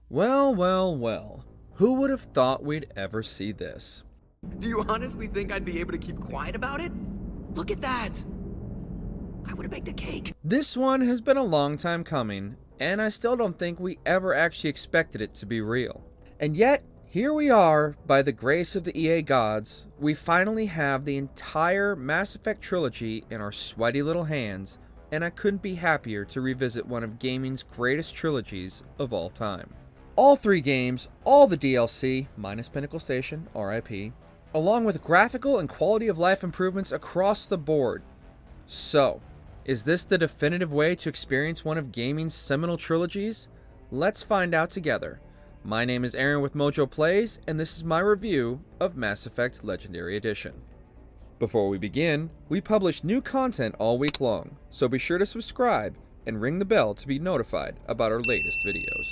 Well, well, well. Who would have thought we'd ever see this? Do you honestly think I'd be able to keep quiet about it? Look at that! I would have baked a cake. This one has been a long time coming, and I still don't think we ever actually expected it to be real. And yet, here we are, by the grace of the EA gods, we finally have the entire Mass Effect trilogy in our sweaty little hands, and I couldn't be happier to revisit one of gaming's greatest trilogies of all time. All three games, all the DLC, minus Pinnacle Station, RIP, along with graphical and quality of life improvements across the board. So, is this the definitive way to experience one of gaming's seminal trilogies? Let's find out together. My name is Aaron with MojoPlays, and this is my review of Mass Effect Legendary Edition. Before we begin, we publish new content all week long, so be sure to subscribe and ring the bell to be notified about our latest videos.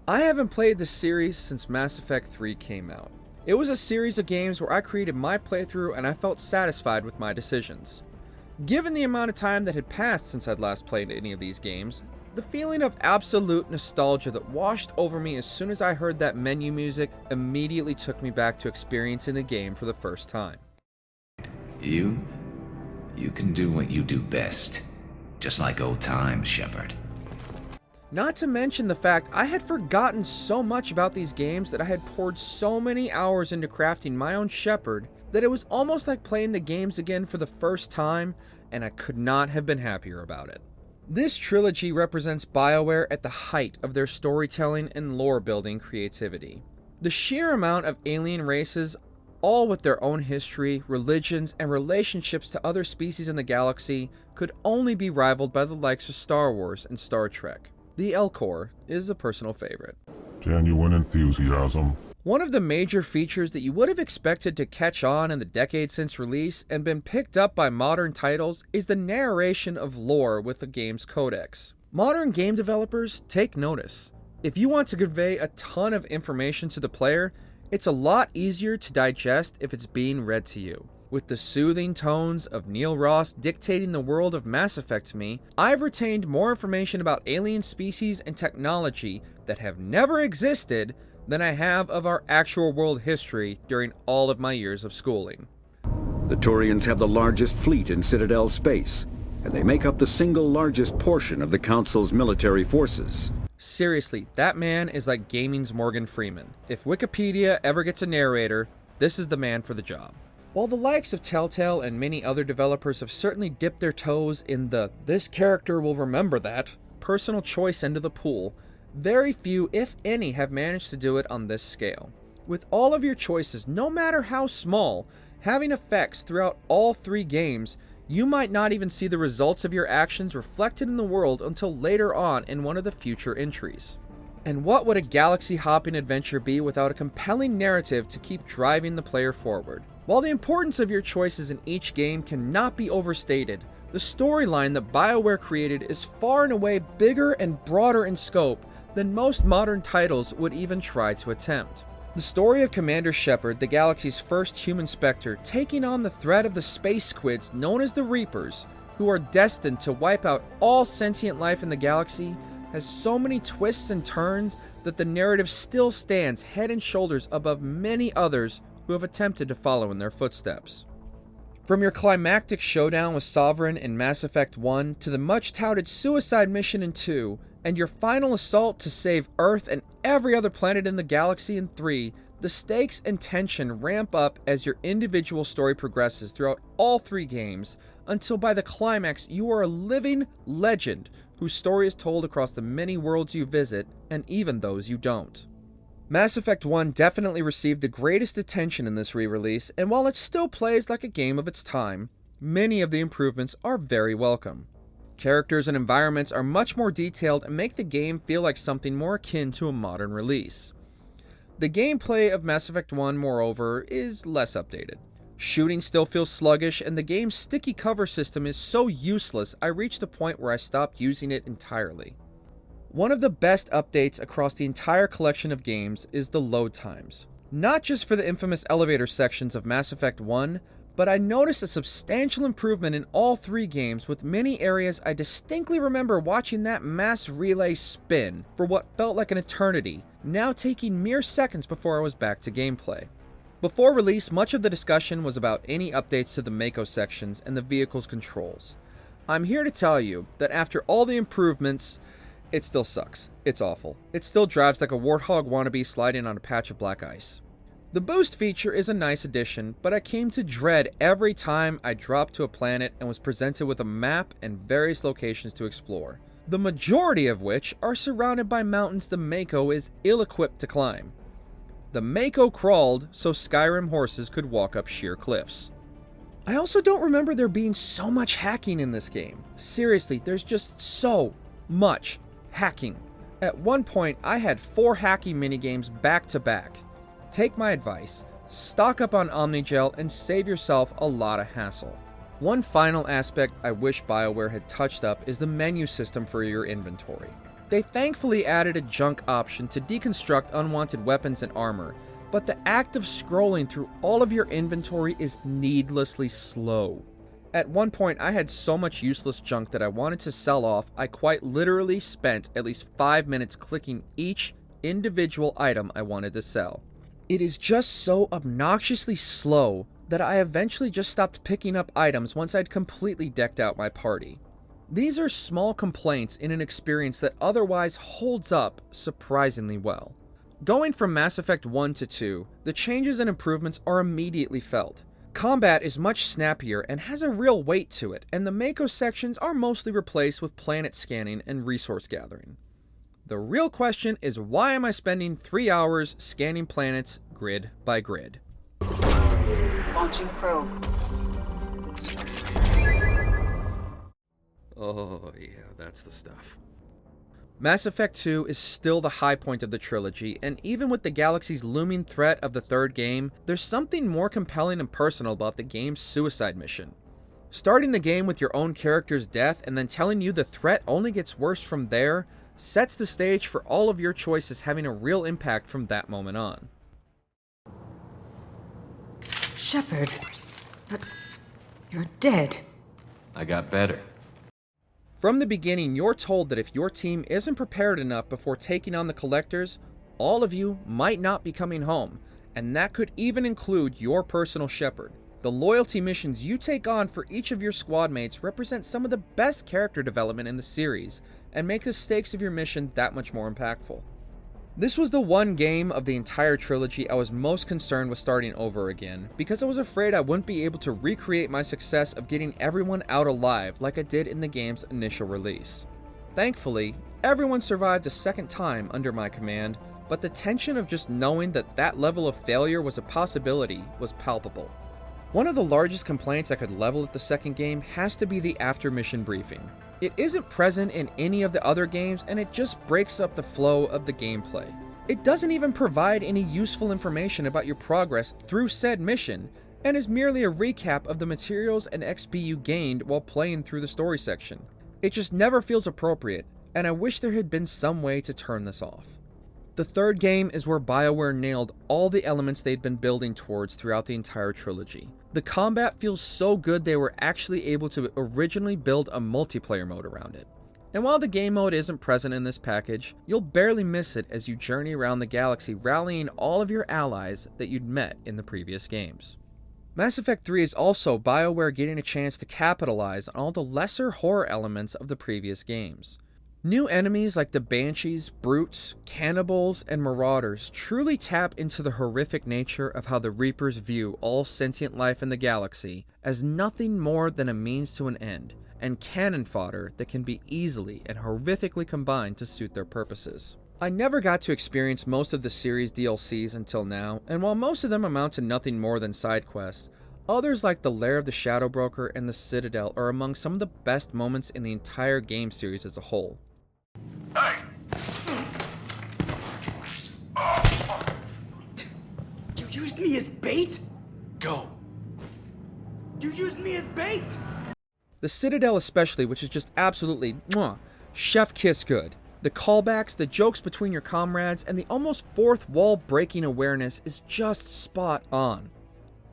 I haven't played this series since Mass Effect 3 came out. It was a series of games where I created my playthrough and I felt satisfied with my decisions. Given the amount of time that had passed since I'd last played any of these games, the feeling of absolute nostalgia that washed over me as soon as I heard that menu music immediately took me back to experiencing the game for the first time. You can do what you do best. Just like old times, Shepard. Not to mention the fact I had forgotten so much about these games that I had poured so many hours into crafting my own Shepard that it was almost like playing the games again for the first time, and I could not have been happier about it. This trilogy represents Bioware at the height of their storytelling and lore-building creativity. The sheer amount of alien races, all with their own history, religions, and relationships to other species in the galaxy, could only be rivaled by the likes of Star Wars and Star Trek. The L-Core is a personal favorite. Genuine enthusiasm. One of the major features that you would have expected to catch on in the decade since release and been picked up by modern titles is the narration of lore with the game's codex. Modern game developers, take notice. If you want to convey a ton of information to the player, it's a lot easier to digest if it's being read to you. With the soothing tones of Neil Ross dictating the world of Mass Effect to me, I've retained more information about alien species and technology that have never existed than I have of our actual world history during all of my years of schooling. The Turians have the largest fleet in Citadel space, and they make up the single largest portion of the Council's military forces. Seriously, that man is like gaming's Morgan Freeman. If Wikipedia ever gets a narrator, this is the man for the job. While the likes of Telltale and many other developers have certainly dipped their toes in the "this character will remember that" personal choice end of the pool, very few, if any, have managed to do it on this scale. With all of your choices, no matter how small, having effects throughout all three games, you might not even see the results of your actions reflected in the world until later on in one of the future entries. And what would a galaxy-hopping adventure be without a compelling narrative to keep driving the player forward? While the importance of your choices in each game cannot be overstated, the storyline that Bioware created is far and away bigger and broader in scope than most modern titles would even try to attempt. The story of Commander Shepard, the galaxy's first human Spectre, taking on the threat of the space squids known as the Reapers, who are destined to wipe out all sentient life in the galaxy, has so many twists and turns that the narrative still stands head and shoulders above many others who have attempted to follow in their footsteps. From your climactic showdown with Sovereign in Mass Effect 1 to the much-touted suicide mission in 2, and your final assault to save Earth and every other planet in the galaxy in 3, the stakes and tension ramp up as your individual story progresses throughout all three games, until by the climax you are a living legend whose story is told across the many worlds you visit, and even those you don't. Mass Effect 1 definitely received the greatest attention in this re-release, and while it still plays like a game of its time, many of the improvements are very welcome. Characters and environments are much more detailed and make the game feel like something more akin to a modern release. The gameplay of Mass Effect 1, moreover, is less updated. Shooting still feels sluggish, and the game's sticky cover system is so useless I reached a point where I stopped using it entirely. One of the best updates across the entire collection of games is the load times. Not just for the infamous elevator sections of Mass Effect 1, but I noticed a substantial improvement in all 3 games, with many areas I distinctly remember watching that mass relay spin for what felt like an eternity, now taking mere seconds before I was back to gameplay. Before release, much of the discussion was about any updates to the Mako sections and the vehicle's controls. I'm here to tell you that after all the improvements, it still sucks. It's awful. It still drives like a warthog wannabe sliding on a patch of black ice. The boost feature is a nice addition, but I came to dread every time I dropped to a planet and was presented with a map and various locations to explore, the majority of which are surrounded by mountains the Mako is ill-equipped to climb. The Mako crawled so Skyrim horses could walk up sheer cliffs. I also don't remember there being so much hacking in this game. Seriously, there's just so much hacking. At one point, I had 4 hacking minigames back to back. Take my advice, stock up on Omnigel and save yourself a lot of hassle. One final aspect I wish Bioware had touched up is the menu system for your inventory. They thankfully added a junk option to deconstruct unwanted weapons and armor, but the act of scrolling through all of your inventory is needlessly slow. At one point, I had so much useless junk that I wanted to sell off, I quite literally spent at least 5 minutes clicking each individual item I wanted to sell. It is just so obnoxiously slow that I eventually just stopped picking up items once I'd completely decked out my party. These are small complaints in an experience that otherwise holds up surprisingly well. Going from Mass Effect 1 to 2, the changes and improvements are immediately felt. Combat is much snappier and has a real weight to it, and the Mako sections are mostly replaced with planet scanning and resource gathering. The real question is, why am I spending 3 hours scanning planets grid by grid? Launching probe. Oh yeah, that's the stuff. Mass Effect 2 is still the high point of the trilogy, and even with the galaxy's looming threat of the 3rd game, there's something more compelling and personal about the game's suicide mission. Starting the game with your own character's death and then telling you the threat only gets worse from there sets the stage for all of your choices having a real impact from that moment on. Shepard, but you're dead. I got better. From the beginning, you're told that if your team isn't prepared enough before taking on the Collectors, all of you might not be coming home, and that could even include your personal Shepard. The loyalty missions you take on for each of your squad mates represent some of the best character development in the series, and make the stakes of your mission that much more impactful. This was the one game of the entire trilogy I was most concerned with starting over again, because I was afraid I wouldn't be able to recreate my success of getting everyone out alive like I did in the game's initial release. Thankfully, everyone survived a second time under my command, but the tension of just knowing that that level of failure was a possibility was palpable. One of the largest complaints I could level at the second game has to be the after-mission briefing. It isn't present in any of the other games, and it just breaks up the flow of the gameplay. It doesn't even provide any useful information about your progress through said mission, and is merely a recap of the materials and XP you gained while playing through the story section. It just never feels appropriate, and I wish there had been some way to turn this off. The 3rd game is where Bioware nailed all the elements they'd been building towards throughout the entire trilogy. The combat feels so good they were actually able to originally build a multiplayer mode around it. And while the game mode isn't present in this package, you'll barely miss it as you journey around the galaxy rallying all of your allies that you'd met in the previous games. Mass Effect 3 is also Bioware getting a chance to capitalize on all the lesser horror elements of the previous games. New enemies like the Banshees, Brutes, Cannibals, and Marauders truly tap into the horrific nature of how the Reapers view all sentient life in the galaxy as nothing more than a means to an end, and cannon fodder that can be easily and horrifically combined to suit their purposes. I never got to experience most of the series DLCs until now, and while most of them amount to nothing more than side quests, others like the Lair of the Shadow Broker and the Citadel are among some of the best moments in the entire game series as a whole. Hey! You used me as bait? Go. You used me as bait! The Citadel especially, which is just absolutely chef kiss good. The callbacks, the jokes between your comrades, and the almost fourth wall breaking awareness is just spot on.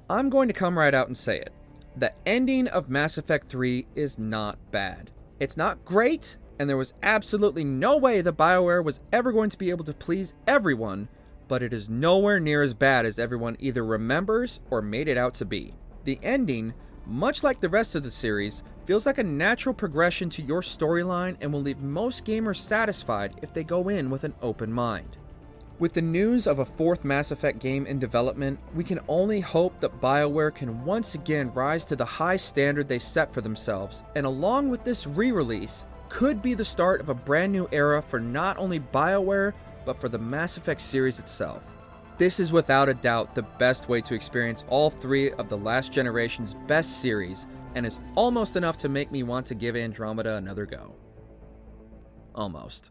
I'm going to come right out and say it. The ending of Mass Effect 3 is not bad. It's not great, and there was absolutely no way that Bioware was ever going to be able to please everyone, but it is nowhere near as bad as everyone either remembers or made it out to be. The ending, much like the rest of the series, feels like a natural progression to your storyline and will leave most gamers satisfied if they go in with an open mind. With the news of a fourth Mass Effect game in development, we can only hope that Bioware can once again rise to the high standard they set for themselves, and along with this re-release, could be the start of a brand new era for not only Bioware, but for the Mass Effect series itself. This is without a doubt the best way to experience all three of the last generation's best series, and is almost enough to make me want to give Andromeda another go. Almost.